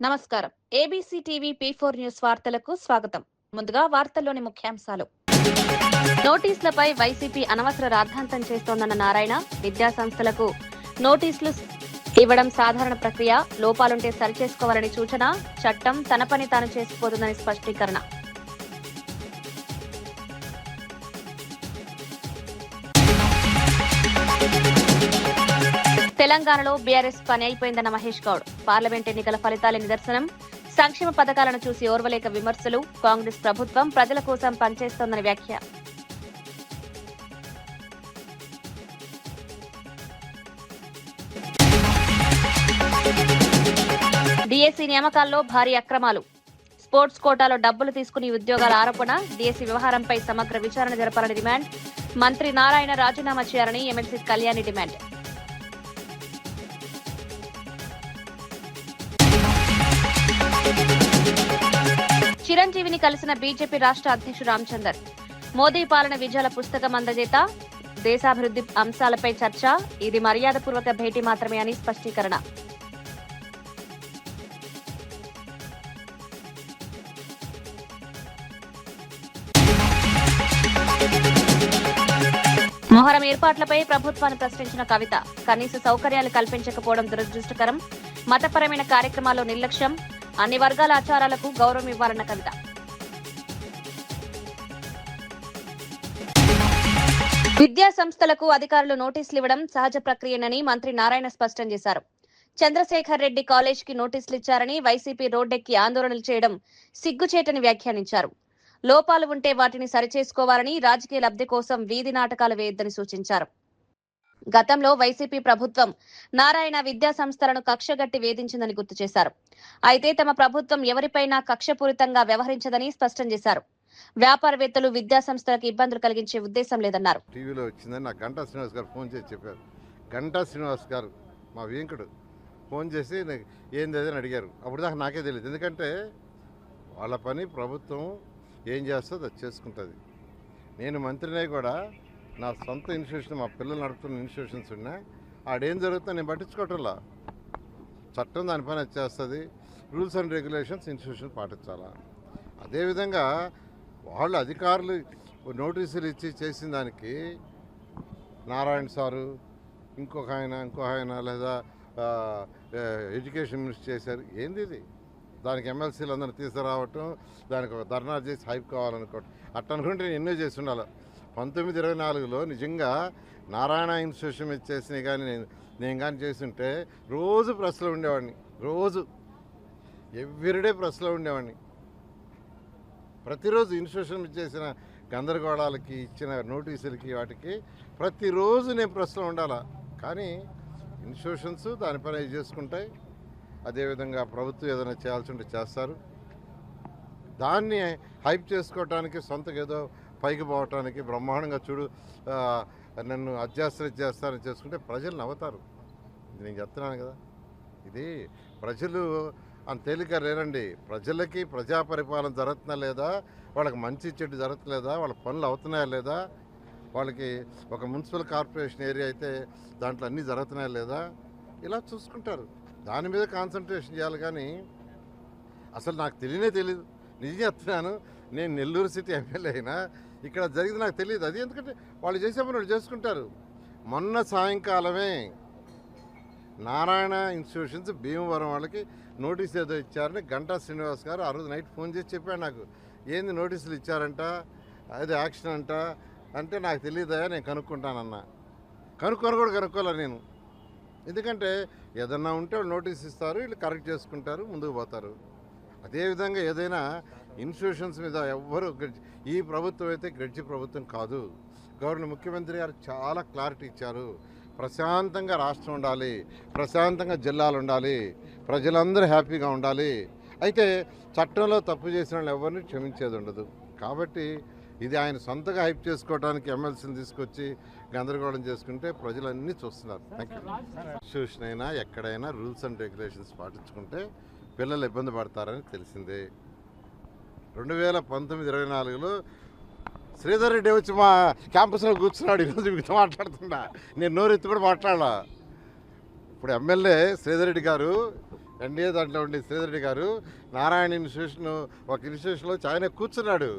నమస్కారం. ABC TV P4 news వార్తలకు స్వాగతం. ముందుగా వార్తల్లోని ముఖ్యాంశాలు. నోటీసులపై వైసీపీ అనవసర రాద్ధాంతం చేస్తోందన్న నారాయణ, విద్యా సంస్థలకు నోటీసులు ఇవ్వడం సాధారణ ప్రక్రియ, లోపాలుంటే సరిచేసుకోవాలని సూచన, చట్టం తన పని తాను చేసుకుపోతుందని స్పష్టీకరణ. తెలంగాణలో బీఆర్ఎస్ పని అయిపోయిందన్న మహేష్ గౌడ్, పార్లమెంట్ ఎన్నికల ఫలితాల నిదర్శనం, సంక్షేమ పథకాలను చూసి ఓర్వలేక విమర్శలు, కాంగ్రెస్ ప్రభుత్వం ప్రజల కోసం పనిచేస్తోందని వ్యాఖ్య. డీఎస్సీ నియామకాల్లో భారీ అక్రమాలు, స్పోర్ట్స్ కోటాలో డబ్బులు తీసుకుని ఉద్యోగాల ఆరోపణ, డీఎస్సీ వ్యవహారంపై సమగ్ర విచారణ జరపాలని డిమాండ్, మంత్రి నారాయణ రాజీనామా చేయాలని ఎమ్మెల్సీ కళ్యాణి డిమాండ్. చిరంజీవిని కలిసిన బీజేపీ రాష్ట్ర అధ్యక్షుడు రామచందర్, మోదీ పాలన విజయాల పుస్తకం అందజేత, దేశాభివృద్ధి అంశాలపై చర్చ, ఇది మర్యాదపూర్వక భేటీ మాత్రమే అని స్పష్టీకరణ. మొహరం ఏర్పాట్లపై ప్రభుత్వాన్ని ప్రశ్నించిన కవిత, కనీస సౌకర్యాలు కల్పించకపోవడం దురదృష్టకరం, మతపరమైన కార్యక్రమాల్లో నిర్లక్ష్యం, అన్ని వర్గాల ఆచారాలకు గౌరవం ఇవ్వాలన్న కవిత. విద్యా సంస్థలకు అధికారులు నోటీసులు ఇవ్వడం సహజ ప్రక్రియనని మంత్రి నారాయణ స్పష్టం చేశారు. చంద్రశేఖర్ రెడ్డి కాలేజీకి నోటీసులు ఇచ్చారని వైసీపీ రోడ్డెక్కి ఆందోళనలు చేయడం సిగ్గుచేటని వ్యాఖ్యానించారు. లోపాలు ఉంటే వాటిని సరిచేసుకోవాలని, రాజకీయ లబ్ధి కోసం వీధి నాటకాలు వేయొద్దని సూచించారు. గతంలో వైసీపీ ప్రభుత్వం నారాయణ విద్యా సంస్థలను కక్షగట్టి వేధించిందని గుర్తు చేశారు. అయితే తమ ప్రభుత్వం ఎవరిపైనా కక్షపూరితంగా వ్యవహరించదని స్పష్టం చేశారు. వ్యాపారవేత్తలు విద్యా సంస్థలకు ఇబ్బందులు కలిగించే ఉద్దేశం లేదన్నారు. టీవీలో వచ్చిందని నాకు గంటా శ్రీనివాస్ గారు ఫోన్ చేసి చెప్పారు. గంటా శ్రీనివాస్ గారు మా వెంకడు ఫోన్ చేసి ఏంది అని అడిగారు. అప్పుడు దాకా నాకే తెలియదు. ఎందుకంటే వాళ్ళ పని ప్రభుత్వం ఏం చేస్తుందో అది చేసుకుంటుంది. నేను మంత్రినే కూడా నా సొంత ఇన్స్టిట్యూషన్, మా పిల్లలు నడుపుతున్న ఇన్స్టిట్యూషన్స్ ఉన్నా ఆడేం జరుగుతుందో నేను పట్టించుకోవటంలా. చట్టం దాని పని చేస్తుంది. రూల్స్ అండ్ రెగ్యులేషన్స్ ఇన్స్టిట్యూషన్ పాటించాలా. అదేవిధంగా వాళ్ళు అధికారులు నోటీసులు ఇచ్చి చేసిన దానికి నారాయణ సారు, ఇంకో ఆయన లేదా ఎడ్యుకేషన్ మినిస్టర్ చేశారు. ఏంది ఇది? దానికి ఎమ్మెల్సీలు అందరిని తీసుకురావటం, దానికి ఒక ధర్నా చేసి హైప్ కావాలనుకోవటం, అట్లా అనుకుంటే నేను ఎన్నో చేసి ఉండాలి. 1924లో నిజంగా నారాయణ ఇన్స్టిట్యూషన్ మీద చేసినవి కానీ నేను కానీ చేస్తుంటే రోజు ప్రెస్లో ఉండేవాడిని. రోజు ఎవ్రీడే ప్రెస్లో ఉండేవాడిని. ప్రతిరోజు ఇన్స్టిట్యూషన్ మీద చేసిన గందరగోళాలకి, ఇచ్చిన నోటీసులకి, వాటికి ప్రతిరోజు నేను ప్రెస్లో ఉండాలా. కానీ ఇన్స్టిట్యూషన్స్ దాని పని చేసుకుంటాయి. అదేవిధంగా ప్రభుత్వం ఏదైనా చేయాల్సి ఉంటే చేస్తారు. దాన్ని హైప్ చేసుకోవటానికి, సొంతగా ఏదో పైకి పోవటానికి, బ్రహ్మాండంగా చూడు నన్ను చేస్తారని చేసుకుంటే ప్రజలు నవ్వుతారు. నేను చెప్తున్నాను కదా, ఇది ప్రజలు అంత తేలిక లేరండి. ప్రజలకి ప్రజా పరిపాలన జరుగుతున్నా లేదా, వాళ్ళకి మంచి చెడు జరుగుతలేదా, వాళ్ళ పనులు అవుతున్నాయా లేదా, వాళ్ళకి ఒక మున్సిపల్ కార్పొరేషన్ ఏరియా అయితే దాంట్లో అన్నీ జరుగుతున్నాయా లేదా, ఇలా చూసుకుంటారు. దాని మీద కాన్సన్ట్రేషన్ చేయాలి. కానీ అసలు నాకు తెలియదు. నిజం చెప్తున్నాను. నేను నెల్లూరు సిటీ ఎమ్మెల్యే అయినా ఇక్కడ జరిగింది నాకు తెలియదు. అది ఎందుకంటే వాళ్ళు చేసే పని వాళ్ళు చేసుకుంటారు. మొన్న సాయంకాలమే నారాయణ ఇన్స్టిట్యూషన్స్ భీమవరం వాళ్ళకి నోటీస్ ఏదో ఇచ్చారని గంటా శ్రీనివాస్ గారు ఆ రోజు నైట్ ఫోన్ చేసి చెప్పాడు నాకు. ఏంది నోటీసులు ఇచ్చారంట, అది యాక్షన్ అంట అంటే నాకు తెలియదా, నేను కనుక్కుంటానన్నా. కనుక్కోలే నేను. ఎందుకంటే ఏదన్నా ఉంటే వాళ్ళు నోటీస్ ఇస్తారు, వీళ్ళు కరెక్ట్ చేసుకుంటారు, ముందుకు పోతారు. అదేవిధంగా ఏదైనా ఇన్స్టిట్యూషన్స్ మీద ఎవ్వరు, ఈ ప్రభుత్వం అయితే గడ్జి ప్రభుత్వం కాదు. ముఖ్యమంత్రి గారు చాలా క్లారిటీ ఇచ్చారు. ప్రశాంతంగా రాష్ట్రం ఉండాలి, ప్రశాంతంగా జిల్లాలు ఉండాలి, ప్రజలందరూ హ్యాపీగా ఉండాలి. అయితే చట్టంలో తప్పు చేసిన వాళ్ళు ఎవరిని క్షమించేది ఉండదు. కాబట్టి ఇది ఆయన సొంతగా హైప్ చేసుకోవడానికి ఎమ్మెల్సీని తీసుకొచ్చి గందరగోళం చేసుకుంటే ప్రజలన్నీ చూస్తున్నారు. Thank you. ఇన్స్టిట్యూషన్ అయినా ఎక్కడైనా రూల్స్ అండ్ రెగ్యులేషన్స్ పాటించుకుంటే పిల్లలు ఇబ్బంది పడతారని తెలిసిందే. 2019-24లో శ్రీధర్ రెడ్డి వచ్చి మా క్యాంపస్లో కూర్చున్నాడు. ఈరోజు మీతో మాట్లాడుతున్నా. నేను నోరెత్తి కూడా మాట్లాడాల. ఇప్పుడు ఎమ్మెల్యే శ్రీధర్ రెడ్డి గారు ఎన్డీఏ దాంట్లో ఉండే శ్రీధర్ రెడ్డి గారు నారాయణ ఇన్స్టిట్యూషన్ ఒక ఇన్స్టిట్యూషన్లో ఆయన కూర్చున్నాడు.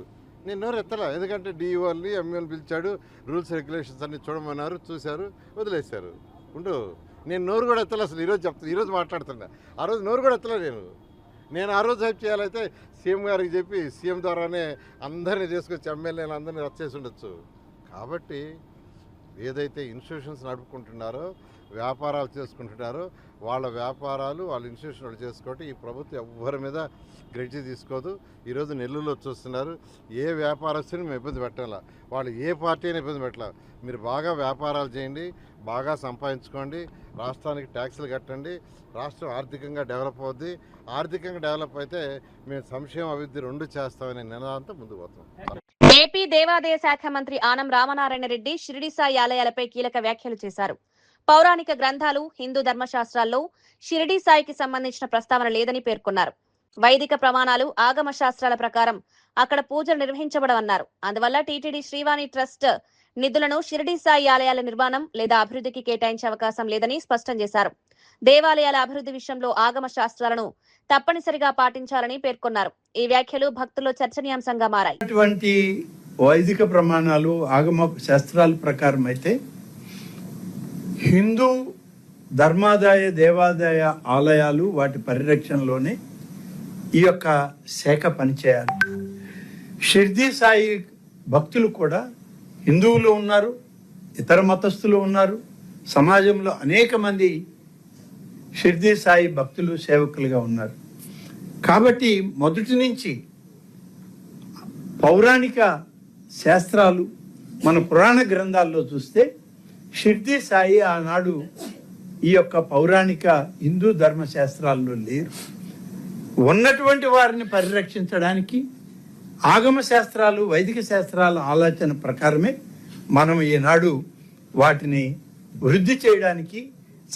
నేను నోరు ఎత్తలా, ఎందుకంటే డిఈఓల్ని ఎంఈఓని పిలిచాడు, రూల్స్ రెగ్యులేషన్స్ అన్ని చూడమన్నారు, చూశారు, వదిలేశారు. నేను నోరు కూడా ఎత్తలే అసలు. ఈరోజు మాట్లాడుతున్నా, ఆ రోజు నోరు కూడా ఎత్తలే. నేను ఆ రోజు హెల్ప్ చేయాలైతే సీఎం గారికి చెప్పి సీఎం ద్వారానే అందరినీ తీసుకొచ్చి ఎమ్మెల్యేలు అందరినీ రద్దు చేసి ఉండొచ్చు. కాబట్టి ఏదైతే ఇన్స్టిట్యూషన్స్ నడుపుకుంటున్నారో, వ్యాపారాలు చేసుకుంటున్నారో, వాళ్ళ వ్యాపారాలు వాళ్ళ ఇన్స్టిట్యూషన్ వాళ్ళు చేసుకోవటం ఈ ప్రభుత్వం ఎవ్వరి మీద గ్రెడ్జి తీసుకోదు. ఈరోజు నెల్లూరులో చూస్తున్నారు, ఏ వ్యాపారస్తుని మేము ఇబ్బంది పెట్టాలా, వాళ్ళు ఏ పార్టీ అయినా ఇబ్బంది పెట్టాలా. మీరు బాగా వ్యాపారాలు చేయండి, బాగా సంపాదించుకోండి, రాష్ట్రానికి ట్యాక్సులు కట్టండి, రాష్ట్రం ఆర్థికంగా డెవలప్ అవుద్ది. ఆర్థికంగా డెవలప్ అయితే మేము సంక్షేమ అభివృద్ధి రెండు చేస్తామనే నినాదంతో ముందుకు పోతాం. ఏపీ దేవాదాయ శాఖ మంత్రి ఆనం రామనారాయణ రెడ్డి షిరిడి సాయి ఆలయాలపై కీలక వ్యాఖ్యలు చేశారు. పౌరాణిక గ్రంథాలు, హిందూ ధర్మశాస్త్రాల్లో షిరిడి సాయికి సంబంధించిన ప్రస్తావన లేదని పేర్కొన్నారు. వైదిక ప్రమాణాలు, ఆగమ శాస్త్రాల ప్రకారం అక్కడ పూజలు నిర్వహించబడవన్నారు. అందువల్ల టీటీడీ శ్రీవాణి ట్రస్ట్ నిధులను షిరిడి సాయి ఆలయాల నిర్మాణం లేదా అభివృద్ధికి కేటాయించే అవకాశం లేదని స్పష్టం చేశారు. దేవాలయాల అభివృద్ధి విషయంలో ఆగమ శాస్త్రాలను తప్పనిసరిగా పాటించాలని పేర్కొన్నారు. ఈ వ్యాఖ్యలు భక్తుల్లో చర్చనీయాంశంగా మారాయి. వైదిక ప్రమాణాలు, ఆగమ శాస్త్రాల ప్రకారం అయితే హిందూ ధర్మాదాయ దేవాదాయ ఆలయాలు వాటి పరిరక్షణలోనే ఈ యొక్క శాఖ పనిచేయాలి. షిర్డీ సాయి భక్తులు కూడా హిందువులు ఉన్నారు, ఇతర మతస్థులు ఉన్నారు. సమాజంలో అనేక మంది షిర్డీ సాయి భక్తులు, సేవకులుగా ఉన్నారు. కాబట్టి మొదటి నుంచి పౌరాణిక శాస్త్రాలు మన పురాణ గ్రంథాల్లో చూస్తే షిర్డీ సాయి ఆనాడు ఈ యొక్క పౌరాణిక హిందూ ధర్మశాస్త్రాల్లో లేరు. ఉన్నటువంటి వారిని పరిరక్షించడానికి ఆగమ శాస్త్రాలు, వైదిక శాస్త్రాల ఆలోచన ప్రకారమే మనం ఈనాడు వాటిని వృద్ధి చేయడానికి,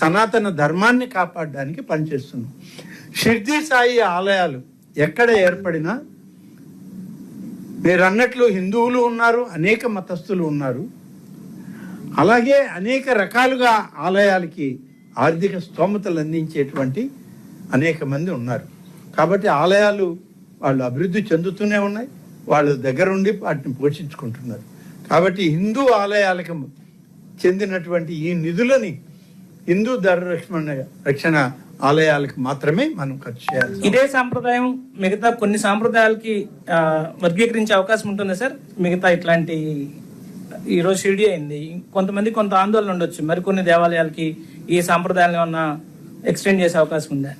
సనాతన ధర్మాన్ని కాపాడడానికి పనిచేస్తున్నాం. షిర్డీ సాయి ఆలయాలు ఎక్కడ ఏర్పడినా మీరు అన్నట్లు హిందువులు ఉన్నారు, అనేక మతస్థులు ఉన్నారు. అలాగే అనేక రకాలుగా ఆలయాలకి ఆర్థిక స్తోమతలు అందించేటువంటి అనేక మంది ఉన్నారు. కాబట్టి ఆలయాలు వాళ్ళు అభివృద్ధి చెందుతూనే ఉన్నాయి, వాళ్ళు దగ్గరుండి వాటిని పోషించుకుంటున్నారు. కాబట్టి హిందూ ఆలయాలకు చెందినటువంటి ఈ నిధులని హిందూ రక్షణ ఆలయాలకు మాత్రమే మనం ఖర్చు చేయాలి. ఇదే సాంప్రదాయం మిగతా కొన్ని సాంప్రదాయాలకి వర్గీకరించే అవకాశం ఉంటుందా సార్? మిగతా ఇట్లాంటి ఈరోజు షిరిడి అయింది, కొంత ఆందోళన ఉండొచ్చు, మరికొన్ని దేవాలయాలకి ఈ సాంప్రదాయాలను ఏమన్నా ఎక్స్టెండ్ చేసే అవకాశం ఉందా?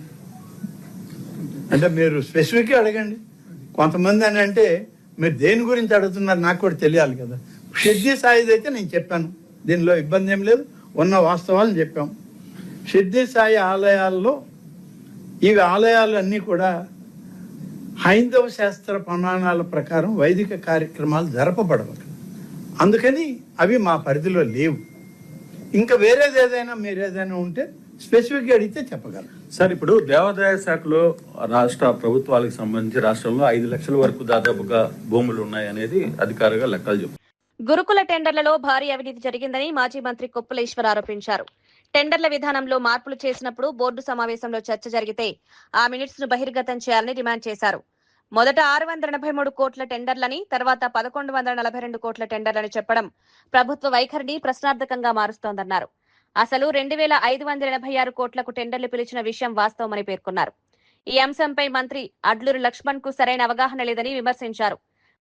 అంటే మీరు స్పెసిఫిక్గా అడగండి. కొంతమంది అని అంటే మీరు దేని గురించి అడుగుతున్నారు నాకు కూడా తెలియాలి కదా. షిర్డీ సాయిది అయితే నేను చెప్పాను, దీనిలో ఇబ్బంది ఏం లేదు, ఉన్న వాస్తవాలను చెప్పాం. షిర్డీ సాయి ఆలయాల్లో ఈ ఆలయాలు అన్నీ కూడా హైందవ శాస్త్ర ప్రమాణాల ప్రకారం వైదిక కార్యక్రమాలు జరపబడవు. అందుకని అవి మా పరిధిలో లేవు. ఇంకా వేరేది ఏదైనా మీరు ఏదైనా ఉంటే స్పెసిఫిక్గా అడిగితే చెప్పగలరు. సార్, ఇప్పుడు దేవాదాయ శాఖలో రాష్ట్ర ప్రభుత్వాలకు సంబంధించి రాష్ట్రంలో 5 లక్షల వరకు దాదాపుగా భూములు ఉన్నాయి అనేది అధికారిగా లెక్కలు చెప్తారు. గురుకుల టెండర్లలో భారీ అవినీతి జరిగిందని మాజీ మంత్రి కొప్పులేశ్వర్ ఆరోపించారు. టెండర్ల విధానంలో మార్పులు చేసినప్పుడు బోర్డు సమావేశంలో చర్చ జరిగితే ఆ మినిట్స్ ను బహిర్గతం చేయాలని డిమాండ్ చేశారు. మొదట 683 కోట్ల టెండర్లని, తర్వాత 1142 కోట్ల టెండర్లని చెప్పడం ప్రభుత్వ వైఖరిని ప్రశ్నార్థకంగా మారుస్తోందన్నారు. అసలు 2586 కోట్లకు టెండర్లు పిలిచిన విషయం వాస్తవమని పేర్కొన్నారు. ఈ అంశంపై మంత్రి అడ్లూరి లక్ష్మణ్ కు సరైన అవగాహన లేదని విమర్శించారు.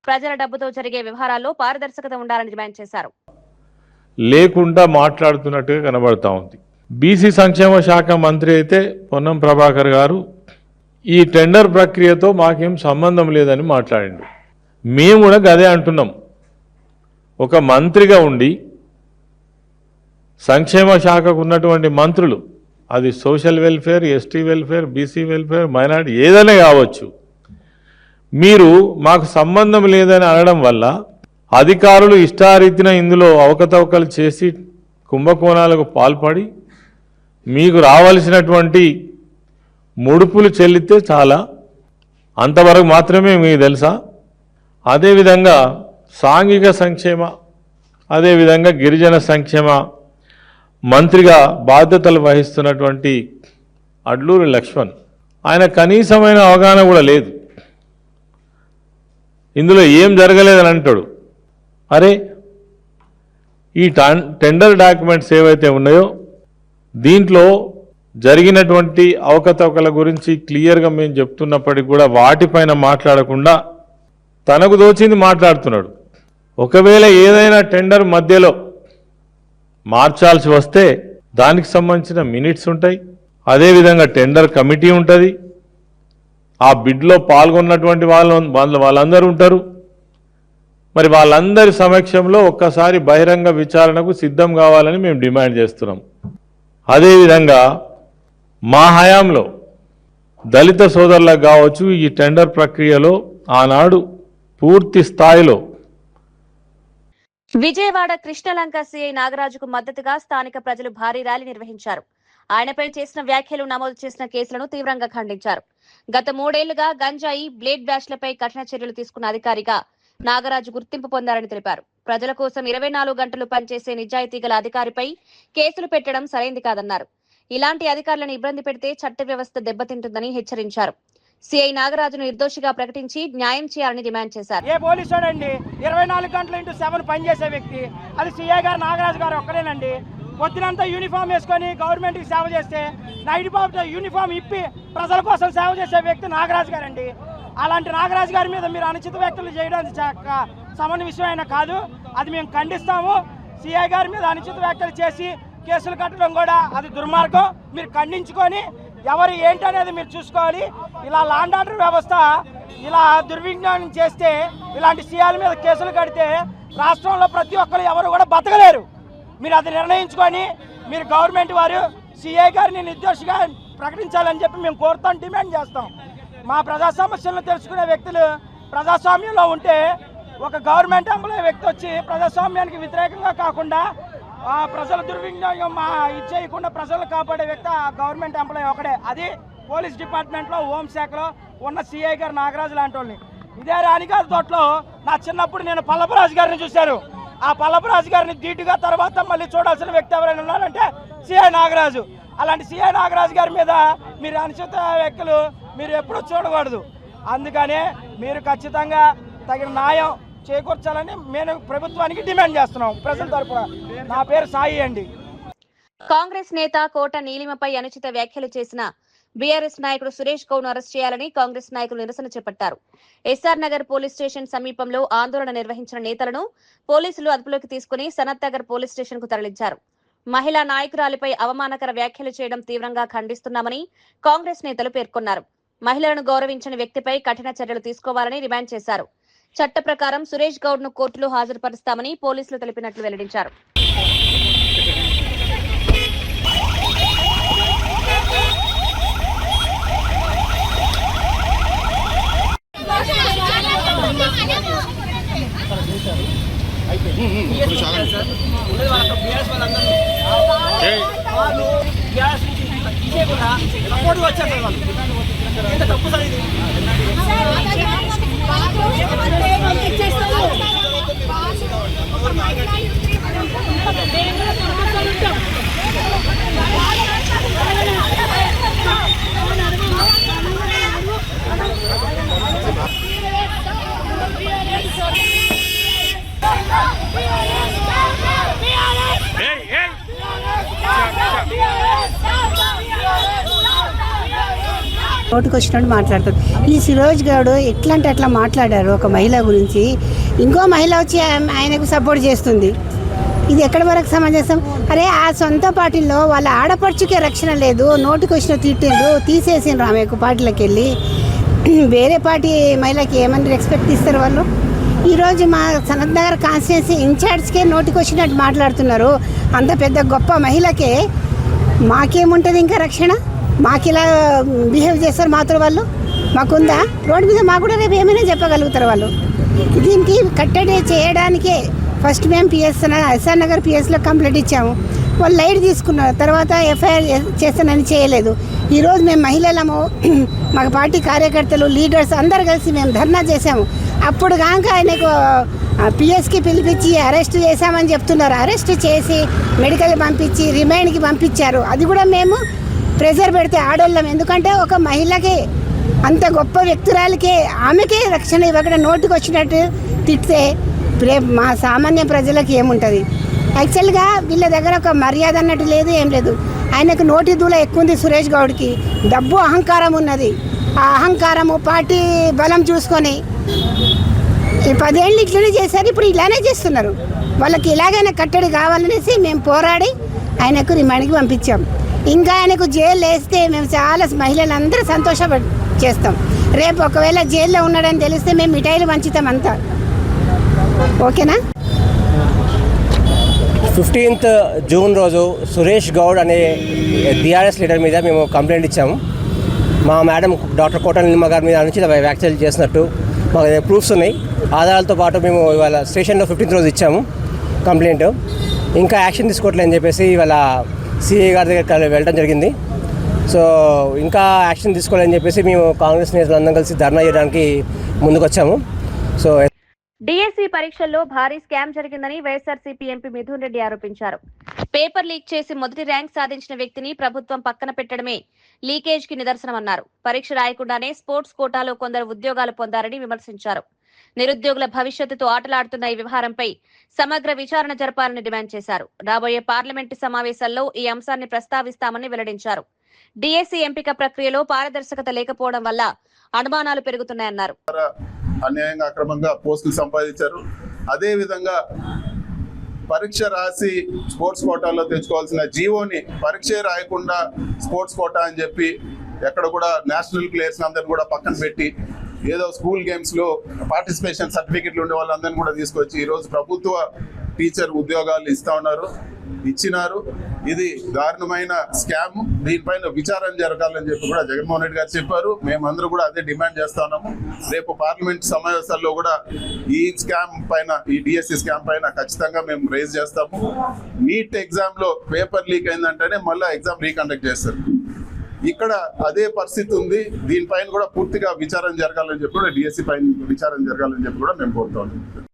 ప్రజల డబ్బుతో జరిగే వ్యవహారాల్లో పారదర్శకత ఉండాలని డిమాండ్ చేశారు. లేకుండా మాట్లాడుతున్నట్టుగా కనబడతా ఉంది. బీసీ సంక్షేమ శాఖ మంత్రి అయితే పొన్నం ప్రభాకర్ గారు ఈ టెండర్ ప్రక్రియతో మాకేం సంబంధం లేదని మాట్లాడిండు. మేము కూడా గదే అంటున్నాం. ఒక మంత్రిగా ఉండి సంక్షేమ శాఖకు ఉన్నటువంటి మంత్రులు, అది social welfare, ST welfare, BC welfare, minority ఏదైనా కావచ్చు, మీరు మాకు సంబంధం లేదని అనడం వల్ల అధికారులు ఇష్టారీతిన ఇందులో అవకతవకలు చేసి కుంభకోణాలకు పాల్పడి మీకు రావాల్సినటువంటి ముడుపులు చెల్లితే చాలా, అంతవరకు మాత్రమే మీకు తెలుసా? అదేవిధంగా సాంఘిక సంక్షేమ, అదేవిధంగా గిరిజన సంక్షేమ మంత్రిగా బాధ్యతలు వహిస్తున్నటువంటి అడ్లూరి లక్ష్మణ్ ఆయన కనీసమైన అవగాహన కూడా లేదు. ఇందులో ఏం జరగలేదని అంటాడు. అరే ఈ టెండర్ డాక్యుమెంట్స్ ఏవైతే ఉన్నాయో దీంట్లో జరిగినటువంటి అవకతవకల గురించి క్లియర్గా మేము చెప్తున్నప్పటికీ కూడా వాటిపైన మాట్లాడకుండా తనకు దోచింది మాట్లాడుతున్నాడు. ఒకవేళ ఏదైనా టెండర్ మధ్యలో మార్చాల్సి వస్తే దానికి సంబంధించిన మినిట్స్ ఉంటాయి, అదేవిధంగా టెండర్ కమిటీ ఉంటుంది, ఆ బిడ్లో పాల్గొన్నటువంటి వాళ్ళందరూ ఉంటారు. మరి వాళ్ళందరి సమక్షంలో ఒక్కసారి బహిరంగ విచారణకు సిద్ధం కావాలని మేము డిమాండ్ చేస్తున్నాం. అదేవిధంగా మా హయాంలో దళిత సోదరులకు కావచ్చు ఈ టెండర్ ప్రక్రియలో ఆనాడు పూర్తి స్థాయిలో విజయవాడ కృష్ణలంక సిఐ నాగరాజుకు మద్దతుగా స్థానిక ప్రజలు భారీ ర్యాలీ నిర్వహించారు. ఆయనపై చేసిన వ్యాఖ్యలు నమోదు చేసిన కేసులను తీవ్రంగా ఖండించారు. గత 3 ఏళ్లుగా గంజాయి, బ్లేడ్ బ్యాష్లపై కఠిన చర్యలు తీసుకున్న అధికారిగా నాగరాజు గుర్తింపు పొందారని తెలిపారు. ప్రజల కోసం 24 గంటలు పనిచేసే నిజాయితీ గల అధికారిపై కేసులు పెట్టడం సరైంది కాదన్నారు. ఇలాంటి అధికారులను ఇబ్బంది పెడితే చట్ట వ్యవస్థ దెబ్బతింటుందని హెచ్చరించారు. సిఐ నాగరాజును నిర్దోషిగా ప్రకటించి న్యాయం చేయాలని డిమాండ్ చేశారు. ఏ పోలీసుడండి 24 గంటలు ఇంటూ 7 పనిచేసే వ్యక్తి అది సిఐ గారు నాగరాజు గారు ఒక్కరేనండి. పొద్దునంతా యూనిఫామ్ వేసుకొని గవర్నమెంట్కి సేవ చేస్తే నైట్ పాటు యూనిఫామ్ ఇప్పి ప్రజల కోసం సేవ చేసే వ్యక్తి నాగరాజు గారండి. అలాంటి నాగరాజు గారి మీద మీరు అనుచిత వ్యాఖ్యలు చేయడం సమాన విషయం అయినా కాదు, అది మేము ఖండిస్తాము. సిఐ గారి మీద అనుచిత వ్యాఖ్యలు చేసి కేసులు కట్టడం కూడా అది దుర్మార్గం. మీరు ఖండించుకొని ఎవరు ఏంటనేది మీరు చూసుకోవాలి. ఇలా లాండ్ ఆర్డర్ వ్యవస్థ ఇలా దుర్వినియోగం చేస్తే ఇలాంటి సీఆల మీద కేసులు కడితే రాష్ట్రంలో ప్రతి ఒక్కరు ఎవరు కూడా బతకలేరు. మీరు అది నిర్ణయించుకొని మీరు గవర్నమెంట్ వారు సిఐ గారిని నిర్దోషిగా ప్రకటించాలని చెప్పి మేము కోరుతాం, డిమాండ్ చేస్తాం. మా ప్రజా సమస్యలను తెలుసుకునే వ్యక్తులు ప్రజాస్వామ్యంలో ఉంటే ఒక గవర్నమెంట్ ఎంప్లాయీ వ్యక్తి వచ్చి ప్రజాస్వామ్యానికి వ్యతిరేకంగా కాకుండా ప్రజల దుర్వినియోగం ఇచ్చేయకుండా ప్రజలు కాపాడే వ్యక్తి ఆ గవర్నమెంట్ ఎంప్లాయీ ఒకడే. అది పోలీస్ డిపార్ట్మెంట్లో హోంశాఖలో ఉన్న సిఐ గారు నాగరాజు లాంటి వాళ్ళని. ఇదే రాణిగారి తోటలో నా చిన్నప్పుడు నేను పల్లపరాజు గారిని చూశాను. ఆ పల్లపరాజు గారిని ధీటుగా తర్వాత మళ్ళీ చూడాల్సిన వ్యక్తి ఎవరైనా ఉన్నారంటే సిఐ నాగరాజు. అలాంటి సిఐ నాగరాజు గారి మీద మీరు అనుచిత వ్యక్తులు మీరు ఎప్పుడూ చూడకూడదు. అందుకనే మీరు ఖచ్చితంగా తగిన న్యాయం చేకూర్చాలని మేము ప్రభుత్వానికి డిమాండ్ చేస్తున్నాం ప్రజల తరపున. నా పేరు సాయి అండి. కాంగ్రెస్ నేత కోట నీలిమపై అనుచిత వ్యాఖ్యలు చేసిన బీఆర్ఎస్ నాయకుడు సురేష్ గౌడ్ను అరెస్ట్ చేయాలని కాంగ్రెస్ నాయకులు నిరసన చేపట్టారు. ఎస్ఆర్ నగర్ పోలీస్ స్టేషన్ సమీపంలో ఆందోళన నిర్వహించిన నేతలను పోలీసులు అదుపులోకి తీసుకుని సనత్ నగర్ పోలీస్ స్టేషన్ కు తరలించారు. మహిళా నాయకురాలిపై అవమానకర వ్యాఖ్యలు చేయడం తీవ్రంగా ఖండిస్తున్నామని కాంగ్రెస్ నేతలు పేర్కొన్నారు. మహిళలను గౌరవించని వ్యక్తిపై కఠిన చర్యలు తీసుకోవాలని డిమాండ్ చేశారు. చట్ట ప్రకారం సురేష్ గౌడ్ను కోర్టులో హాజరుపరుస్తామని పోలీసులు తెలిపినట్లు వెల్లడించారు. నోటికి వచ్చినట్టు మాట్లాడతాడు. ఈ సురేష్ గౌడ్ ఎట్లా అంటే అట్లా మాట్లాడారు ఒక మహిళ గురించి. ఇంకో మహిళ వచ్చి ఆయనకు సపోర్ట్ చేస్తుంది. ఇది ఎక్కడి వరకు సమంజసం? అరే ఆ సొంత పార్టీలో వాళ్ళ ఆడపడుచుకే రక్షణ లేదు, నోటికి వచ్చిన తిట్టిండ్రు, తీసేసిండ్రు ఆమెకు పార్టీలోకి వెళ్ళి. వేరే పార్టీ మహిళకి ఏమని రెస్పెక్ట్ ఇస్తారు వాళ్ళు? ఈరోజు మా సనత్ నగర్ కాన్స్టిట్యున్సీ ఇన్ఛార్జ్కే నోటికి వచ్చినట్టు మాట్లాడుతున్నారు. అంత పెద్ద గొప్ప మహిళకే మాకేముంటుంది ఇంకా రక్షణ? మాకు ఇలా బిహేవ్ చేస్తారు మాత్రం వాళ్ళు? మాకుందా? రోడ్డు మీద మాకు కూడా రేపు ఏమైనా చెప్పగలుగుతారు వాళ్ళు. దీనికి కట్టడి చేయడానికే ఫస్ట్ మేము ఎస్ఆర్ నగర్ పిఎస్లో కంప్లైంట్ ఇచ్చాము. వాళ్ళు లైట్ తీసుకున్నారు, తర్వాత ఎఫ్ఐఆర్ చేస్తానని చేయలేదు. ఈరోజు మేము మహిళలము, మా పార్టీ కార్యకర్తలు, లీడర్స్ అందరు కలిసి మేము ధర్నా చేశాము. అప్పుడు కాక ఆయనకు పిఎస్కి పిలిపించి అరెస్ట్ చేశామని చెప్తున్నారు. అరెస్ట్ చేసి మెడికల్ పంపించి రిమైండ్కి పంపించారు. అది కూడా మేము ప్రెజర్ పెడితే ఆడోళ్ళం, ఎందుకంటే ఒక మహిళకి అంత గొప్ప వ్యక్తురాలకే ఆమెకే రక్షణ ఇవ్వకుండా నోటుకు వచ్చినట్టు తిడితే మా సామాన్య ప్రజలకు ఏముంటుంది? యాక్చువల్గా వీళ్ళ దగ్గర ఒక మర్యాద అన్నట్టు లేదు, ఏం లేదు. ఆయనకు నోటి దూల ఎక్కువ ఉంది. సురేష్ గౌడ్కి డబ్బు అహంకారం ఉన్నది. ఆ అహంకారము పార్టీ బలం చూసుకొని ఈ 10 ఏళ్ళు ఇట్లనే చేశారు, ఇప్పుడు ఇలానే చేస్తున్నారు. వాళ్ళకి ఇలాగైనా కట్టడి కావాలనేసి మేము పోరాడి ఆయనకు రిమాండ్కి పంపించాం. ఇంకా ఆయనకు జైలు వేస్తే మేము చాలా మహిళలందరూ చేస్తాం. రేపు ఒకవేళ జైల్లో ఉన్నాడని తెలిస్తే మేము మిఠాయిలు పంచుతాం అంతా. ఓకేనా? 15th జూన్ రోజు సురేష్ గౌడ్ అనే బీఆర్ఎస్ లీడర్ మీద మేము కంప్లైంట్ ఇచ్చాము. మా మేడం డాక్టర్ కోటల నిమ్మ గారి మీద నుంచి వ్యాఖ్యలు చేసినట్టు మాకు ప్రూఫ్స్ ఉన్నాయి. ఆధారాలతో పాటు మేము ఇవాళ స్టేషన్లో 15th రోజు ఇచ్చాము కంప్లైంట్. ఇంకా యాక్షన్ తీసుకోవట్లేదని చెప్పేసి ఇవాళ సిఐ గారి దగ్గర వెళ్ళడం జరిగింది. సో ఇంకా యాక్షన్ తీసుకోవాలని చెప్పేసి మేము కాంగ్రెస్ నేతలందరం కలిసి ధర్నా చేయడానికి ముందుకు వచ్చాము. సో డిఎస్సి పరీక్షల్లో భారీ స్కామ్ జరిగిందని వైఎస్ఆర్సీపీ ఎంపీ మిథున్ రెడ్డి ఆరోపించారు. పేపర్ లీక్ చేసి మొదటి ర్యాంక్ సాధించిన వ్యక్తిని ప్రభుత్వం పక్కన పెట్టడమే లీకేజ్ కి నిదర్శనమన్నారు. పరీక్ష రాయకుండానే స్పోర్ట్స్ కోటాలో కొందరు ఉద్యోగాలు పొందారని విమర్శించారు. నిరుద్యోగుల భవిష్యత్తుతో ఆటలాడుతున్న ఈ వ్యవహారంపై సమగ్ర విచారణ జరపాలని డిమాండ్ చేశారు. రాబోయే పార్లమెంటు సమావేశాల్లో ఈ అంశాన్ని ప్రస్తావిస్తామని వెల్లడించారు. డిఎస్సి ఎంపిక ప్రక్రియలో పారదర్శకత లేకపోవడం వల్ల అనుమానాలు పెరుగుతున్నాయన్నారు. అన్యాయంగా అక్రమంగా పోస్టులు సంపాదించారు. అదేవిధంగా పరీక్ష రాసి స్పోర్ట్స్ కోటాలో తెచ్చుకోవాల్సిన జీవోని పరీక్ష రాయకుండా స్పోర్ట్స్ కోటా అని చెప్పి ఎక్కడ కూడా నేషనల్ ప్లేయర్స్ అందరిని కూడా పక్కన పెట్టి ఏదో స్కూల్ గేమ్స్లో పార్టిసిపేషన్ సర్టిఫికెట్లు ఉండే వాళ్ళందరినీ కూడా తీసుకొచ్చి ఈరోజు ప్రభుత్వ టీచర్ ఉద్యోగాలు ఇచ్చినారు. ఇది దారుణమైన స్కామ్. దీనిపైన విచారణ జరగాలని చెప్పి కూడా జగన్మోహన్ రెడ్డి గారు చెప్పారు. మేమందరూ కూడా అదే డిమాండ్ చేస్తా ఉన్నాము. రేపు పార్లమెంట్ సమావేశాల్లో కూడా ఈ స్కామ్ పైన, ఈ డిఎస్సి స్కామ్ పైన ఖచ్చితంగా మేము రేజ్ చేస్తాము. నీట్ ఎగ్జామ్ లో పేపర్ లీక్ అయిందంటేనే మళ్ళీ ఎగ్జామ్ రీకండక్ట్ చేస్తారు. ఇక్కడ అదే పరిస్థితి ఉంది. దీనిపైన కూడా పూర్తిగా విచారణ జరగాలని చెప్పి కూడా డిఎస్సి పైన విచారణ జరగాలని చెప్పి కూడా మేము కోరుతాం.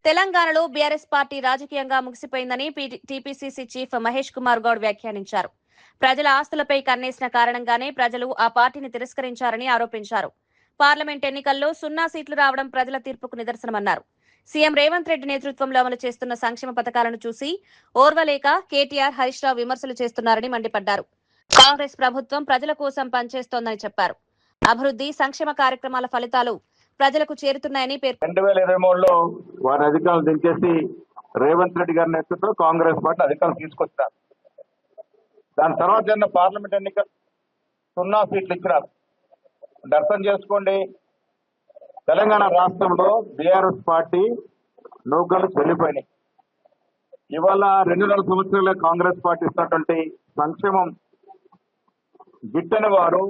తెలంగాణలో బీఆర్ఎస్ పార్టీ రాజకీయంగా ముగిసిపోయిందని టీపీసీసీ చీఫ్ మహేష్ కుమార్ గౌడ్ వ్యాఖ్యానించారు. ప్రజల ఆస్తులపై కన్నేసిన కారణంగానే ప్రజలు ఆ పార్టీని తిరస్కరించారని ఆరోపించారు. పార్లమెంట్ ఎన్నికల్లో 0 సీట్లు రావడం ప్రజల తీర్పుకు నిదర్శనమన్నారు. సీఎం రేవంత్ రెడ్డి నేతృత్వంలో అమలు చేస్తున్న సంక్షేమ పథకాలను చూసి ఓర్వలేక కేటీఆర్, హరీష్ రావు విమర్శలు చేస్తున్నారని మండిపడ్డారు. కాంగ్రెస్ ప్రభుత్వం ప్రజల కోసం పనిచేస్తోందని చెప్పారు. అభివృద్ధి, సంక్షేమ కార్యక్రమాల ఫలితాలు ప్రజలకు చేరుతున్నాయని పేర్కొన్నారు. 2023లో వారి అధికారులు దించేసి రేవంత్ రెడ్డి గారి నేతృత్వంలో కాంగ్రెస్ పార్టీ అధికారులు తీసుకొచ్చారు. దాని తర్వాత జరిగిన పార్లమెంట్ ఎన్నికలు 0 సీట్లు ఇచ్చినారు. అర్థం చేసుకోండి, తెలంగాణ రాష్ట్రంలో బీఆర్ఎస్ పార్టీ నౌకలు చెల్లిపోయినాయి. ఇవాళ 2.5 సంవత్సరాల కాంగ్రెస్ పార్టీ ఇస్తున్నటువంటి సంక్షేమం గిట్టని వారు,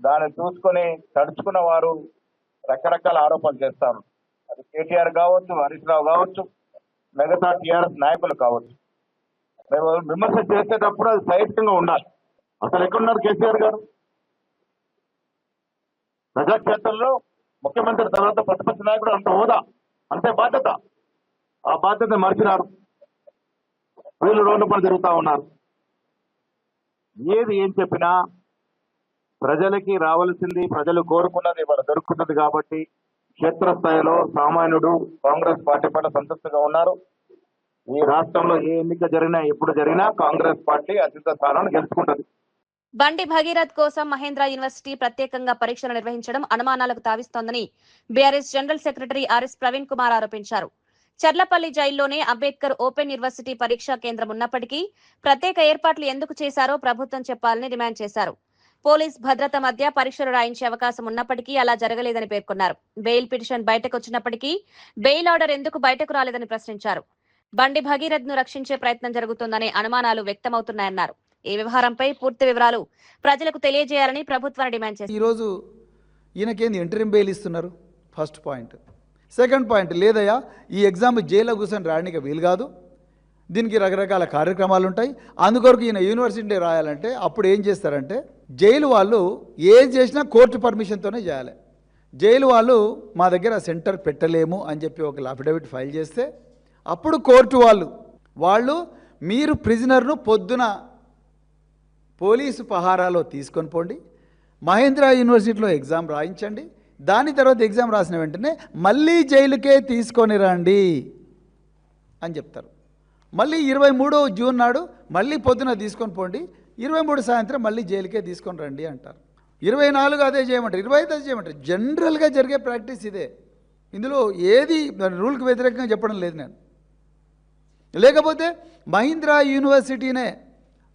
దాన్ని చూసుకొని తడుచుకున్న వారు రకరకాల ఆరోపణలు చేస్తారు. అది కేటీఆర్ కావచ్చు, హరీష్ రావు కావచ్చు, మిగతా టీఆర్ఎస్ నాయకులు కావచ్చు. మేము విమర్శ చేసేటప్పుడు అది సైతంగా ఉండాలి. అసలు ఎక్కడున్నారు కేసీఆర్ గారు? ప్రజాక్షేత్రంలో ముఖ్యమంత్రి తర్వాత ప్రతిపక్ష నాయకుడు అంత హోదా, అంతే బాధ్యత. ఆ బాధ్యత మర్చినారు. వీళ్ళు రోడ్డు పని తిరుగుతూ ఉన్నారు. ఏం చెప్పినా ప్రజలకి రావాల్సింది, ప్రజలు కోరుకున్నది ఇవాళ దొరుకుతున్నది. కాబట్టి క్షేత్రస్థాయిలో సామాన్యుడు కాంగ్రెస్ పార్టీ పట్ల సంతృప్తిగా ఉన్నారు. ఈ రాష్ట్రంలో ఏ ఎన్నిక జరిగినా, ఎప్పుడు జరిగినా కాంగ్రెస్ పార్టీ అత్యంత స్థానాన్ని గెలుచుకుంటుంది. బండి భగీరథ్ కోసం మహేంద్ర యూనివర్సిటీ ప్రత్యేకంగా పరీక్షలు నిర్వహించడం అనుమానాలకు తావిస్తోందని BRS general secretary RS Praveen Kumar ఆరోపించారు. చర్లపల్లి జైల్లోనే అంబేద్కర్ ఓపెన్ యూనివర్సిటీ పరీక్షా కేంద్రం ఉన్నప్పటికీ ప్రత్యేక ఏర్పాట్లు ఎందుకు చేశారో ప్రభుత్వం చెప్పాలని డిమాండ్ చేశారు. పోలీస్ భద్రత మధ్య పరీక్షలు రాయించే అవకాశం ఉన్నప్పటికీ అలా జరగలేదని పేర్కొన్నారు. బెయిల్ పిటిషన్ బయటకు వచ్చినప్పటికీ బెయిల్ ఆర్డర్ ఎందుకు బయటకు రాలేదని ప్రశ్నించారు. బండి భగీరథ్ ను రక్షించే ప్రయత్నం జరుగుతుందనే అనుమానాలు వ్యక్తమవుతున్నాయన్నారు. ఈ వ్యవహారంపై పూర్తి వివరాలు ప్రజలకు తెలియజేయాలని ప్రభుత్వాన్ని డిమాండ్ చేశారు. ఈ రోజు ఈయనకేంది ఇంటరిం బెయిల్ ఇస్తున్నారు? First point. సెకండ్ పాయింట్, లేదయ్యా ఈ ఎగ్జామ్ జైల్లో కూర్చొని రాయడానికి వీలు కాదు, దీనికి రకరకాల కార్యక్రమాలు ఉంటాయి, అందుకొరకు ఈయన యూనివర్సిటీ రాయాలంటే అప్పుడు ఏం చేస్తారంటే జైలు వాళ్ళు ఏం చేసినా కోర్టు పర్మిషన్తోనే చేయాలి. జైలు వాళ్ళు మా దగ్గర సెంటర్ పెట్టలేము అని చెప్పి ఒక అఫిడవిట్ ఫైల్ చేస్తే అప్పుడు కోర్టు వాళ్ళు మీరు ప్రిజనర్ను పొద్దున పోలీసు పహారాలో తీసుకొని పోండి, మహేంద్ర యూనివర్సిటీలో ఎగ్జామ్ రాయించండి, దాని తర్వాత ఎగ్జామ్ రాసిన వెంటనే మళ్ళీ జైలుకే తీసుకొని రండి అని చెప్తారు. మళ్ళీ 23 జూన్ నాడు మళ్ళీ పొద్దున తీసుకొని పోండి, 23 సాయంత్రం మళ్ళీ జైలుకే తీసుకొని రండి అంటారు. 24 అదే చేయమంటారు, 25 అదే చేయమంటారు. జనరల్గా జరిగే ప్రాక్టీస్ ఇదే. ఇందులో ఏది రూల్కి వ్యతిరేకంగా చెప్పడం లేదు నేను. లేకపోతే మహీంద్రా యూనివర్సిటీనే,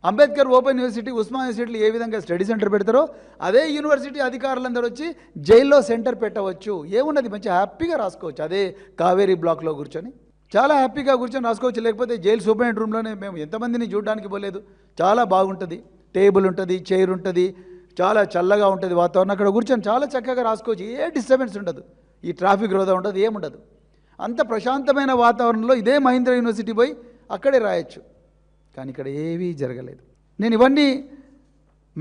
అంబేద్కర్ ఓపెన్ యూనివర్సిటీ, ఉస్మాన్ యూనివర్సిటీలు ఏ విధంగా స్టడీ సెంటర్ పెడతారో అదే యూనివర్సిటీ అధికారులందరూ వచ్చి జైల్లో సెంటర్ పెట్టవచ్చు. ఏమున్నది, మంచి హ్యాపీగా రాసుకోవచ్చు. అదే కావేరీ బ్లాక్లో కూర్చొని చాలా హ్యాపీగా కూర్చొని రాసుకోవచ్చు. లేకపోతే జైలు సూపరింటెండెంట్ రూమ్లోనే మేము ఎంతమందిని చూడడానికి పోలేదు, చాలా బాగుంటుంది, టేబుల్ ఉంటుంది, చైర్ ఉంటుంది, చాలా చల్లగా ఉంటుంది వాతావరణం, అక్కడ కూర్చొని చాలా చక్కగా రాసుకోవచ్చు. ఏ డిస్టర్బెన్స్ ఉండదు, ఈ ట్రాఫిక్ రోదా ఉండదు, ఏముండదు. అంత ప్రశాంతమైన వాతావరణంలో ఇదే మహీంద్రా యూనివర్సిటీ పోయి అక్కడే రాయొచ్చు. కానీ ఇక్కడ ఏవీ జరగలేదు. నేను ఇవన్నీ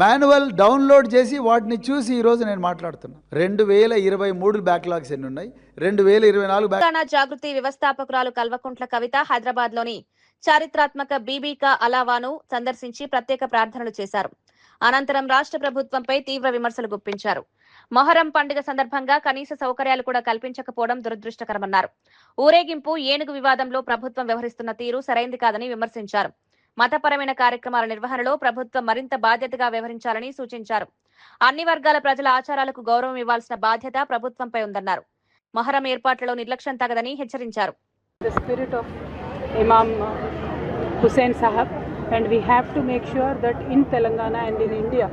మాన్యువల్ డౌన్లోడ్ చేసి వాటిని చూసి ఈరోజు నేను మాట్లాడుతున్నా. 2023 బ్యాక్లాగ్స్ ఎన్ని ఉన్నాయి, 2024 తెలంగాణ జాగృతి వ్యవస్థాపకురాలు కల్వకుంట్ల కవిత హైదరాబాద్ లోని చారిత్రాత్మక బీబీకా అలావాను సందర్శించి ప్రత్యేక ప్రార్థనలు చేశారు. అనంతరం రాష్ట్ర ప్రభుత్వంపై తీవ్ర విమర్శలు గుప్పించారు. మొహరం పండుగ సందర్భంగా కనీస సౌకర్యాలు కూడా కల్పించకపోవడం దురదృష్టకరమన్నారు. ఊరేగింపు, ఏనుగు వివాదంలో ప్రభుత్వం వ్యవహరిస్తున్న తీరు సరైంది కాదని విమర్శించారు. మతపరమైన కార్యక్రమాల నిర్వహణలో ప్రభుత్వం మరింత బాధ్యతగా వ్యవహరించాలని సూచించారు. అన్ని వర్గాల ప్రజల ఆచారాలకు గౌరవం ఇవ్వాల్సిన బాధ్యత ప్రభుత్వంపై ఉందన్నారు. మొహరం ఏర్పాట్లలో నిర్లక్ష్యం తగదని హెచ్చరించారు. The spirit of Imam Hussain Sahab, and we have to make sure that in Telangana and in India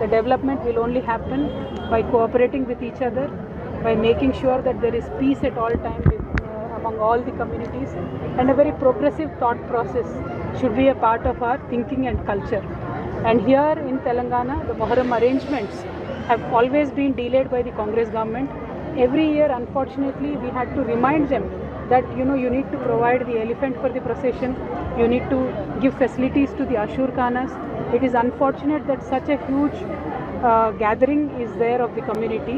the development will only happen by cooperating with each other, by making sure that there is peace at all times among all the communities, and a very progressive thought process should be a part of our thinking and culture. And here in Telangana, the Muharram arrangements have always been delayed by the Congress government. Every year, unfortunately, we had to remind them that you need to provide the elephant for the procession, you need to give facilities to the Ashur Khanas. It is unfortunate that such a huge gathering is there of the community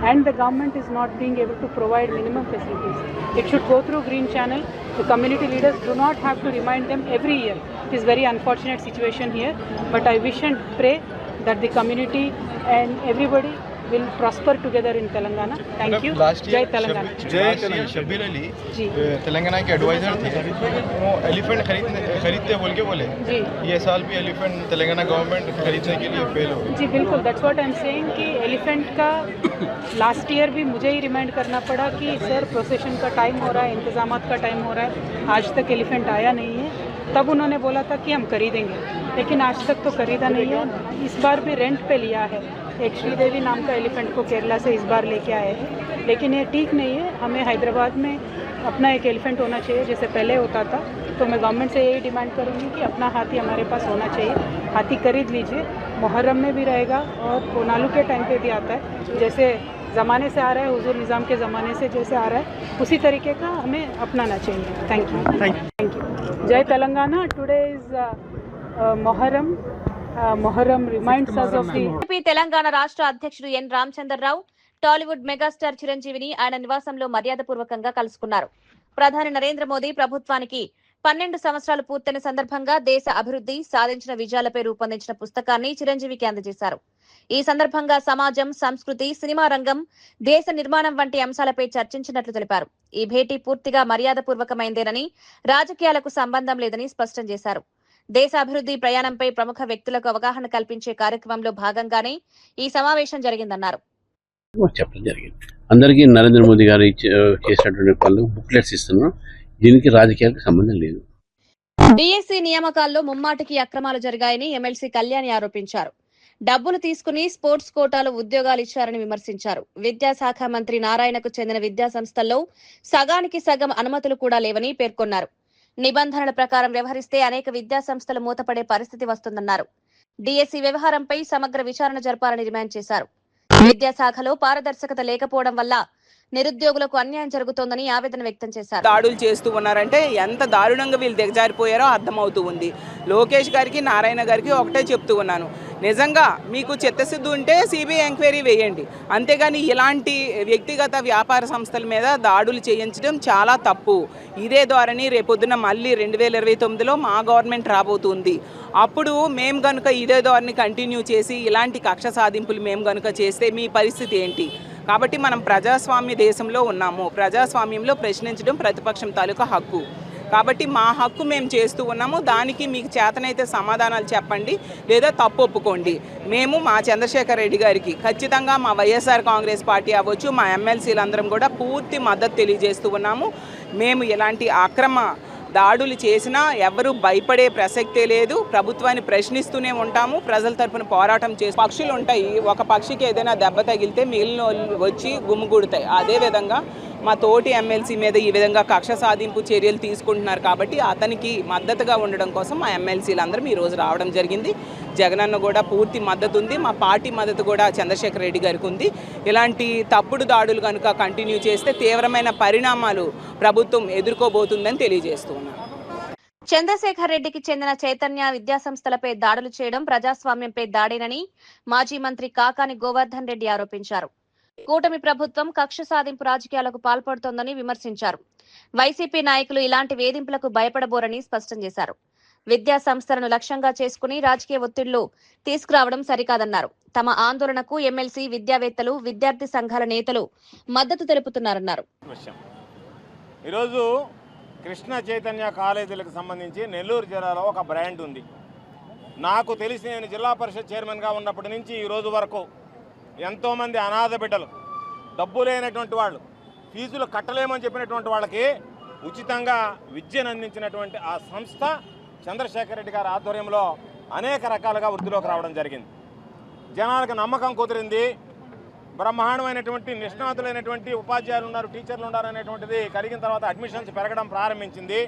and the government is not being able to provide minimum facilities. It should go through Green Channel. The community leaders do not have to remind them every year. It is very unfortunate situation here, but I wish and pray that the community and everybody will prosper together in Telangana. Thank you. Jai Telangana. जय शब्बीर अली तेलंगाना के adviser थे, वो elephant खरीदते बोल के बोले जी, ये साल भी एलिफेंट तेलंगाना गवर्नमेंट खरीदने के लिए फेल हो गई. जी बिल्कुल, that's what I am saying कि एलिफेंट का लास्ट ईयर भी मुझे ही रिमाइंड करना पड़ा कि सर प्रोसेशन का टाइम हो रहा है, इंतजामात का टाइम हो रहा है, आज तक एलिफेंट आया नहीं है. तब उन्होंने बोला था कि हम खरीदेंगे, लेकिन आज तक तो खरीदा नहीं है. इस बार भी रेंट पे लिया है. एक श्रीदेवी नाम का एलिफेंट को केरला से इस बार लेके आए हैं, लेकिन ये ठीक नहीं है. हमें हैदराबाद में अपना एक एलिफेंट होना चाहिए जैसे पहले होता था. तो मैं गवर्नमेंट से यही डिमांड करूँगी कि अपना हाथी हमारे पास होना चाहिए. हाथी खरीद लीजिए, मुहर्रम में भी रहेगा और कोनालू के टाइम पे भी आता है. जैसे ज़माने से आ रहा है, हुजूर निज़ाम के ज़माने से जैसे आ रहा है, उसी तरीके का हमें अपनाना चाहिए. Thank you. Thank you. जय Telangana. Today is Muharram. Muharram reminds us of the Telangana రాష్ట్ర అధ్యక్షుడు ఎన్ రామచంద్రరావు టాలీవుడ్ మెగాస్టార్ చిరంజీవిని ఆయన నివాసంలో మర్యాదపూర్వకంగా కలుసుకున్నారు. ప్రధాని నరేంద్ర మోదీ ప్రభుత్వానికి 12 సంవత్సరాలు పూర్తయిన సందర్భంగా దేశ అభివృద్ధి, సాధించిన విజయాలపై రూపొందించిన పుస్తకాన్ని చిరంజీవికి అందజేశారు. ఈ సందర్భంగా సమాజం, సంస్కృతి, సినిమా రంగం, దేశ నిర్మాణం వంటి అంశాలపై చర్చించినట్లు తెలిపారు. ఈ భేటీ పూర్తిగా మర్యాదపూర్వకమైందేనని, రాజకీయాలకు సంబంధం లేదని స్పష్టం చేశారు. దేశ అభివృద్ధి ప్రయాణంపై ప్రముఖ వ్యక్తులకు అవగాహన కల్పించే కార్యక్రమంలో భాగంగానే ఈ సమావేశం జరిగిందన్నారు. చెప్పడం జరిగింది. అందరికీ నరేంద్ర మోదీ గారు చేసినటువంటి పనులు బుక్లెట్స్ ఇస్తున్నాం. దీనికి రాజకీయాలకు సంబంధం లేదు. డిఎస్సి నియామకాల్లో ముమ్మాటికి అక్రమాలు జరిగాయని ఎమ్మెల్సీ కళ్యాణి ఆరోపించారు. డబ్బులు తీసుకుని స్పోర్ట్స్ కోటాలో ఉద్యోగాలు ఇచ్చారని విమర్శించారు. విద్యాశాఖ మంత్రి నారాయణకు చెందిన విద్యా సంస్థల్లో సగానికి సగం అనుమతులు కూడా లేవని పేర్కొన్నారు. నిబంధనల ప్రకారం వ్యవహరిస్తే అనేక విద్యా సంస్థలు మూతపడే పరిస్థితి వస్తుందన్నారు. డిఎస్సి వ్యవహారంపై సమగ్ర విచారణ జరపాలని డిమాండ్ చేశారు. విద్యాశాఖలో పారదర్శకత లేకపోవడం వల్ల నిరుద్యోగులకు అన్యాయం జరుగుతోందని ఆవేదన వ్యక్తం చేశారు. దాడులు చేస్తూ ఉన్నారంటే ఎంత దారుణంగా వీళ్ళు దిగజారిపోయారో అర్థమవుతూ ఉంది. లోకేష్ గారికి, నారాయణ గారికి ఒకటే చెప్తూ ఉన్నాను, నిజంగా మీకు చిత్తశుద్ధి ఉంటే సిబిఐ ఎంక్వైరీ వేయండి, అంతేగాని ఇలాంటి వ్యక్తిగత వ్యాపార సంస్థల మీద దాడులు చేయించడం చాలా తప్పు. ఇదే ధోరణి రేపొద్దున మళ్ళీ 2029లో మా గవర్నమెంట్ రాబోతుంది. అప్పుడు మేము కనుక ఇదే ధోరణి కంటిన్యూ చేసి ఇలాంటి కక్ష సాధింపులు మేము కనుక చేస్తే మీ పరిస్థితి ఏంటి? కాబట్టి మనం ప్రజాస్వామ్య దేశంలో ఉన్నాము. ప్రజాస్వామ్యంలో ప్రశ్నించడం ప్రతిపక్షం తాలూకా హక్కు. కాబట్టి మా హక్కు మేము చేస్తూ ఉన్నాము. దానికి మీకు చేతనైతే సమాధానాలు చెప్పండి, లేదా తప్పు ఒప్పుకోండి. మేము మా చంద్రశేఖర్ రెడ్డి గారికి ఖచ్చితంగా మా వైఎస్ఆర్ కాంగ్రెస్ పార్టీ అవ్వచ్చు, మా ఎమ్మెల్సీలందరం కూడా పూర్తి మద్దతు తెలియజేస్తూ ఉన్నాము. మేము ఎలాంటి అక్రమ దాడులు చేసినా ఎవరు భయపడే ప్రసక్తే లేదు. ప్రభుత్వాన్ని ప్రశ్నిస్తూనే ఉంటాము. ప్రజల తరపున పోరాటం చేసి పక్షులు ఉంటాయి, ఒక పక్షికి ఏదైనా దెబ్బ తగిలితే మిగిలిన వచ్చి గుమ్ముగూడతాయి. అదేవిధంగా మా తోటి ఎమ్మెల్సీ మీద ఈ విధంగా కక్ష సాధింపు చర్యలు తీసుకుంటున్నారు. కాబట్టి అతనికి మద్దతుగా ఉండడం కోసం మా ఎమ్మెల్సీలందరం ఈరోజు రావడం జరిగింది. జగనన్న కూడా పూర్తి మద్దతు ఉంది. మా పార్టీ మద్దతు కూడా చంద్రశేఖర్ రెడ్డి గారికి ఉంది. ఇలాంటి తప్పుడు దాడులు కనుక కంటిన్యూ చేస్తే తీవ్రమైన పరిణామాలు ప్రభుత్వం ఎదుర్కోబోతుందని తెలియజేస్తున్నాను. చంద్రశేఖర్ రెడ్డికి చెందిన చైతన్య విద్యాసంస్థలపై దాడులు చేయడం ప్రజాస్వామ్యంపై దాడేనని మాజీ మంత్రి కాకాని గోవర్ధన్ రెడ్డి ఆరోపించారు. కూటమి ప్రభుత్వం కక్ష సాధింపు రాజకీయాలకు పాల్పడుతోందని విమర్శించారు. వైసీపీ నాయకులు ఇలాంటి వేధింపులకు భయపడబోరని స్పష్టం చేశారు. విద్యా సంస్థలను లక్ష్యంగా చేసుకుని రాజకీయ ఒత్తిళ్లు తీసుకురావడం సరికాదన్నారు. తమ ఆందోళనకు ఎమ్మెల్సీ, విద్యావేత్తలు, విద్యార్థి సంఘాల నేతలు మద్దతు తెలుపుతున్నారన్నారు. ఈరోజు కృష్ణ చైతన్య కాలేజీలకు సంబంధించి నెల్లూరు జిల్లాలో ఒక బ్రాండ్ ఉంది. నాకు తెలిసి నేను జిల్లా పరిషత్ చైర్మన్గా ఉన్నప్పటి నుంచి ఈ రోజు వరకు ఎంతోమంది అనాథ బిడ్డలు, డబ్బు లేనటువంటి వాళ్ళు, ఫీజులు కట్టలేమని చెప్పినటువంటి వాళ్ళకి ఉచితంగా విద్యను అందించినటువంటి ఆ సంస్థ చంద్రశేఖర్ రెడ్డి గారి ఆధ్వర్యంలో అనేక రకాలుగా వృద్ధిలోకి రావడం జరిగింది. జనాలకు నమ్మకం కుదిరింది. బ్రహ్మాండమైనటువంటి నిష్ణాతులైనటువంటి ఉపాధ్యాయులు ఉన్నారు, టీచర్లు ఉన్నారు అనేటువంటిది కలిగిన తర్వాత అడ్మిషన్స్ పెరగడం ప్రారంభించింది.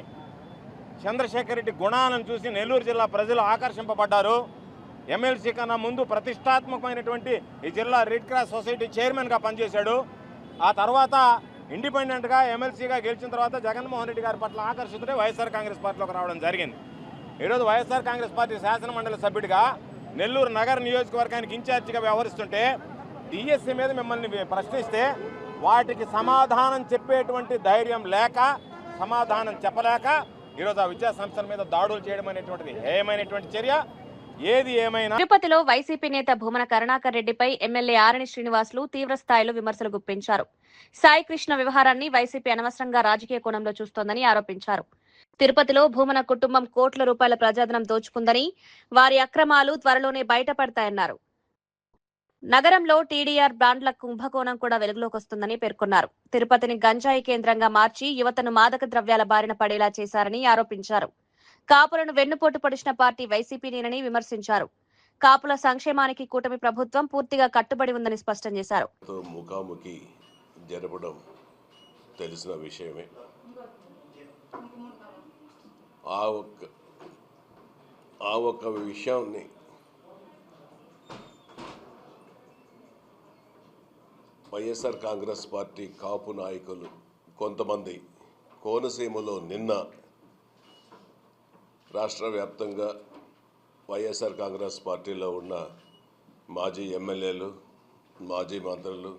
చంద్రశేఖర్ రెడ్డి గుణాలను చూసి నెల్లూరు జిల్లా ప్రజలు ఆకర్షింపబడ్డారు. ఎమ్మెల్సీ కన్నా ముందు ప్రతిష్టాత్మకమైనటువంటి ఈ జిల్లా రెడ్ క్రాస్ సొసైటీ చైర్మన్గా పనిచేశాడు. ఆ తర్వాత ఇండిపెండెంట్గా ఎమ్మెల్సీగా గెలిచిన తర్వాత జగన్మోహన్ రెడ్డి గారి పట్ల ఆకర్షితుడే వైఎస్ఆర్ కాంగ్రెస్ పార్టీలోకి రావడం జరిగింది. ఈరోజు వైఎస్ఆర్ కాంగ్రెస్ పార్టీ శాసనమండలి సభ్యుడిగా నెల్లూరు నగర నియోజకవర్గానికి ఇన్ఛార్జిగా వ్యవహరిస్తుంటే డిఎస్సీ మీద మిమ్మల్ని ప్రశ్నిస్తే వాటికి సమాధానం చెప్పేటువంటి ధైర్యం లేక, సమాధానం చెప్పలేక ఈరోజు ఆ విద్యా సంస్థల మీద దాడులు చేయడం అనేటువంటిది హేయమైనటువంటి చర్య. ఏది ఏమైనా తిరుపతిలో వైసీపీ నేత భూమన కరుణాకర్ రెడ్డిపై ఎమ్మెల్యే ఆరణి శ్రీనివాసులు తీవ్ర స్థాయిలో విమర్శలు గుప్పించారు. సాయి కృష్ణ వ్యవహారాన్ని వైసీపీ అనవసరంగా రాజకీయ కోణంలో చూస్తోందని ఆరోపించారు. తిరుపతిలో భూమన కుటుంబం కోట్ల రూపాయల ప్రజాధనం దోచుకుందని, వారి అక్రమాలు త్వరలోనే బయటపడతాయన్నారు. నగరంలో టీడీఆర్ బ్రాండ్ల కుంభకోణం కూడా వెలుగులోకి వస్తుందని పేర్కొన్నారు. తిరుపతిని గంజాయి కేంద్రంగా మార్చి యువతను మాదక ద్రవ్యాల బారిన పడేలా చేశారని ఆరోపించారు. కాపులను వెన్నుపోటు పొడిచిన పార్టీ వైసీపీనేనని విమర్శించారు. కాపుల సంక్షేమానికి కూటమి ప్రభుత్వం పూర్తిగా కట్టుబడి ఉందని స్పష్టం చేశారు. ముఖాముఖి జరపడం తెలిసిన విషయమే. ఆ ఒక్క విషయాన్ని వైఎస్ఆర్ కాంగ్రెస్ పార్టీ కాపు నాయకులు కొంతమంది కోనసీమలో నిన్న రాష్ట్ర వ్యాప్తంగా వైఎస్ఆర్ కాంగ్రెస్ పార్టీలో ఉన్న మాజీ ఎమ్మెల్యేలు, మాజీ మంత్రులు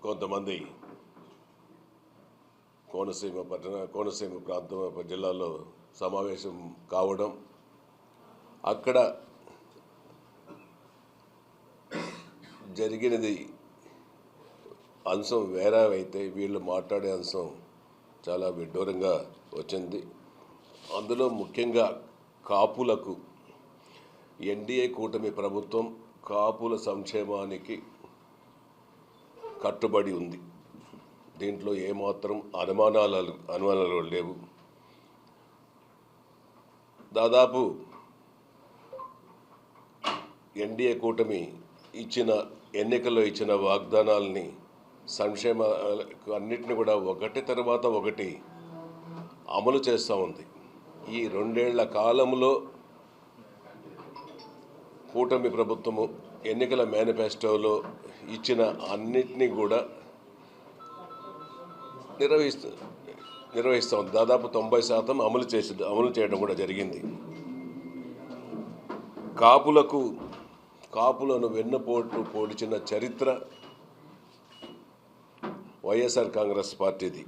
కొంతమంది కోనసీమ ప్రాంతం జిల్లాలో సమావేశం కావడం, అక్కడ జరిగినది అంశం వేరే అయితే వీళ్ళు మాట్లాడే అంశం చాలా విడ్డూరంగా వచ్చింది. అందులో ముఖ్యంగా కాపులకు ఎన్డీఏ కూటమి ప్రభుత్వం కాపుల సంక్షేమానికి కట్టుబడి ఉంది. దీంట్లో ఏమాత్రం అనుమానాలు లేవు. దాదాపు ఎన్డీఏ కూటమి ఎన్నికల్లో ఇచ్చిన వాగ్దానాలని, సంక్షేమ అన్నిటిని కూడా ఒకటి తర్వాత ఒకటి అమలు చేస్తూ ఉంది. ఈ 2 ఏళ్ల కాలంలో కూటమి ప్రభుత్వము ఎన్నికల మేనిఫెస్టోలో ఇచ్చిన అన్నిటినీ కూడా నిర్వహిస్తూ ఉంది. దాదాపు 90% అమలు చేయడం కూడా జరిగింది. కాపులను వెన్నుపోటు పోల్చిన చరిత్ర వైఎస్ఆర్ కాంగ్రెస్ పార్టీది.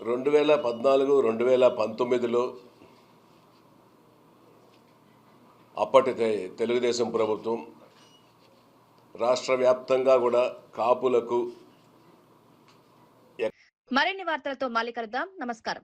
2014, 2019లో అప్పటి తెలుగుదేశం ప్రభుత్వం రాష్ట్ర వ్యాప్తంగా కూడా కాపులకు మరిన్ని వార్తలతో మళ్ళీ కలుద్దాం. నమస్కారం.